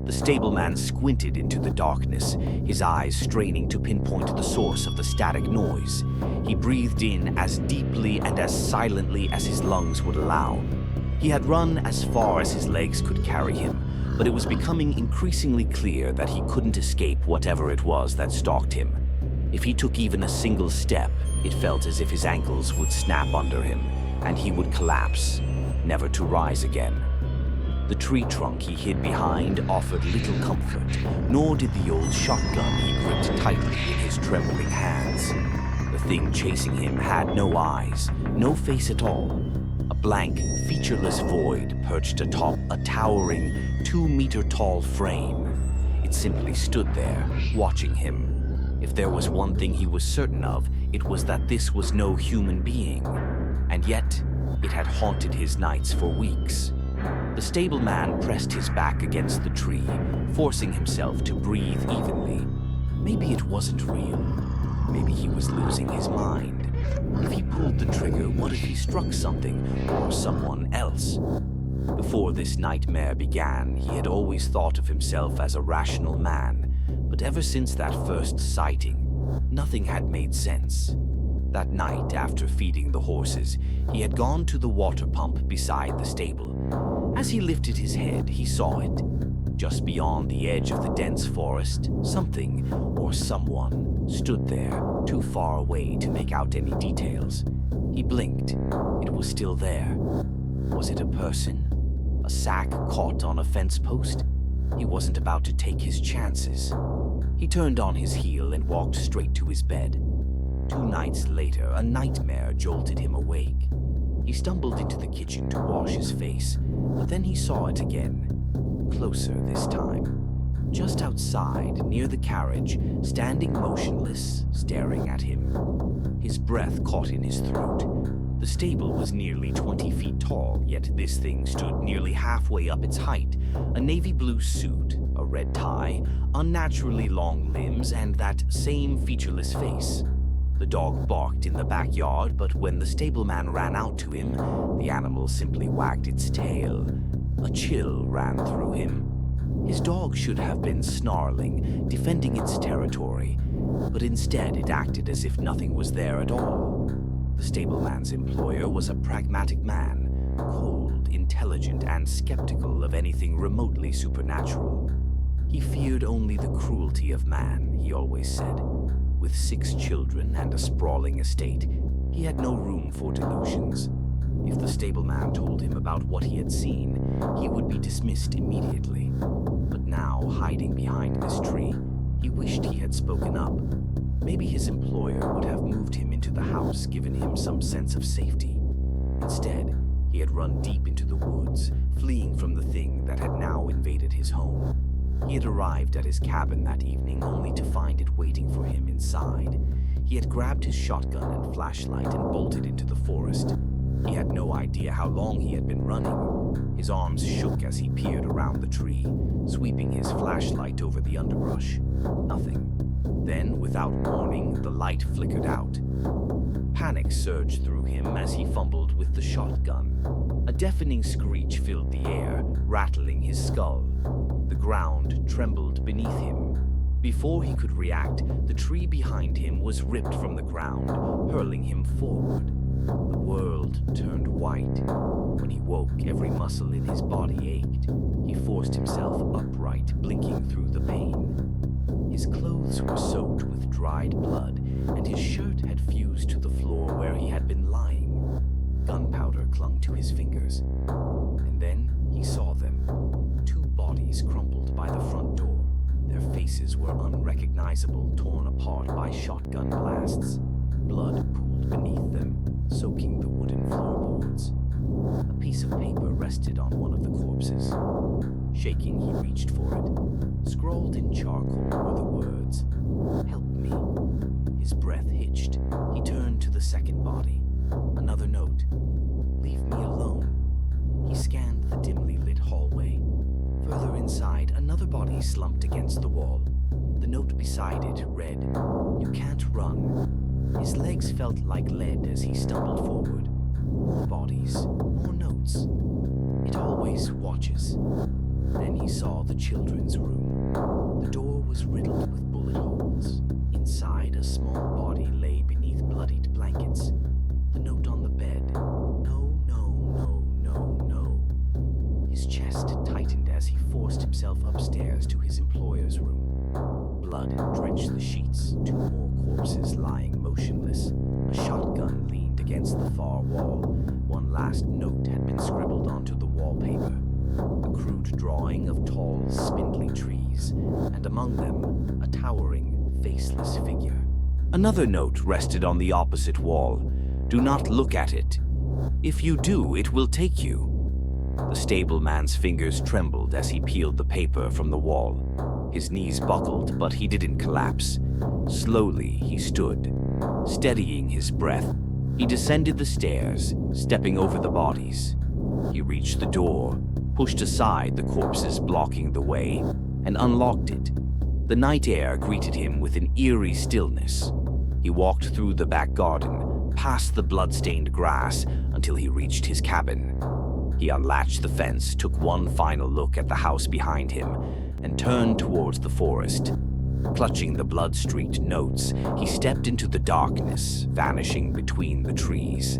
The stableman squinted into the darkness, his eyes straining to pinpoint the source of the static noise. He breathed in as deeply and as silently as his lungs would allow. He had run as far as his legs could carry him, but it was becoming increasingly clear that he couldn't escape whatever it was that stalked him. If he took even a single step, it felt as if his ankles would snap under him, and he would collapse, never to rise again. The tree trunk he hid behind offered little comfort, nor did the old shotgun he gripped tightly in his trembling hands. The thing chasing him had no eyes, no face at all. A blank, featureless void perched atop a towering, 2-meter-tall frame. It simply stood there, watching him. If there was one thing he was certain of, it was that this was no human being. And yet, it had haunted his nights for weeks. The stableman pressed his back against the tree, forcing himself to breathe evenly. Maybe it wasn't real. Maybe he was losing his mind. If he pulled the trigger, what if he struck something or someone else? Before this nightmare began, he had always thought of himself as a rational man. But ever since that first sighting, nothing had made sense. That night, after feeding the horses, he had gone to the water pump beside the stable. As he lifted his head, he saw it. Just beyond the edge of the dense forest, something or someone stood there, too far away to make out any details. He blinked. It was still there. Was it a person? A sack caught on a fence post? He wasn't about to take his chances. He turned on his heel and walked straight to his bed. 2 nights later, a nightmare jolted him awake. He stumbled into the kitchen to wash his face, but then he saw it again. Closer this time. Just outside, near the carriage, standing motionless, staring at him. His breath caught in his throat. The stable was nearly 20 feet tall, yet this thing stood nearly halfway up its height. A navy blue suit, a red tie, unnaturally long limbs, and that same featureless face. The dog barked in the backyard, but when the stableman ran out to him, the animal simply wagged its tail. A chill ran through him. His dog should have been snarling, defending its territory, but instead it acted as if nothing was there at all. The stableman's employer was a pragmatic man, cold, intelligent, and skeptical of anything remotely supernatural. He feared only the cruelty of man, he always said. With 6 children and a sprawling estate, he had no room for delusions. If the stableman told him about what he had seen, he would be dismissed immediately. But now, hiding behind this tree, he wished he had spoken up. Maybe his employer would have moved him into the house, given him some sense of safety. Instead, he had run deep into the woods, fleeing from the thing that had now invaded his home. He had arrived at his cabin that evening only to find it waiting for him inside. He had grabbed his shotgun and flashlight and bolted into the forest. He had no idea how long he had been running. His arms shook as he peered around the tree, sweeping his flashlight over the underbrush. Nothing. Then, without warning, the light flickered out. Panic surged through him as he fumbled with the shotgun. A deafening screech filled the air, rattling his skull. The ground trembled beneath him. Before he could react, the tree behind him was ripped from the ground, hurling him forward. The world turned white. When he woke, every muscle in his body ached. He forced himself upright, blinking through the pain. His clothes were soaked with dried blood, and his shirt had fused to the floor where he had been lying. Gunpowder clung to his fingers. And then he saw them. 2 bodies crumpled by the front door. Their faces were unrecognizable, torn apart by shotgun blasts. Blood pooled beneath them, soaking the wooden floorboards. A piece of paper rested on one of the corpses. Shaking, he reached for it. Scrawled in charcoal were the words, "Help me." His breath hitched. He turned to the second body. Another note, "Leave me alone." He scanned the dimly lit hallway. Further inside, another body slumped against the wall. The note beside it read, "You can't run." His legs felt like lead as he stumbled forward. More bodies, more notes. It always watches. Then he saw the children's room. The door was riddled with bullet holes. Inside, a small body lay beneath bloodied blankets. The note on the bed: "No, no, no, no, no." His chest tightened as he forced himself upstairs to his employer's room. Blood drenched the sheets, 2 more corpses lying motionless. A shotgun leaned against the far wall. One last note had been scribbled onto the wallpaper. A crude drawing of tall, spindly trees, and among them, a towering, faceless figure. Another note rested on the opposite wall: "Do not look at it. If you do, it will take you." The stableman's fingers trembled as he peeled the paper from the wall. His knees buckled, but he didn't collapse. Slowly, he stood, steadying his breath. He descended the stairs, stepping over the bodies. He reached the door, pushed aside the corpses blocking the way, and unlocked it. The night air greeted him with an eerie stillness. He walked through the back garden, past the blood-stained grass, until he reached his cabin. He unlatched the fence, took one final look at the house behind him, and turned towards the forest. Clutching the blood-streaked notes, he stepped into the darkness, vanishing between the trees.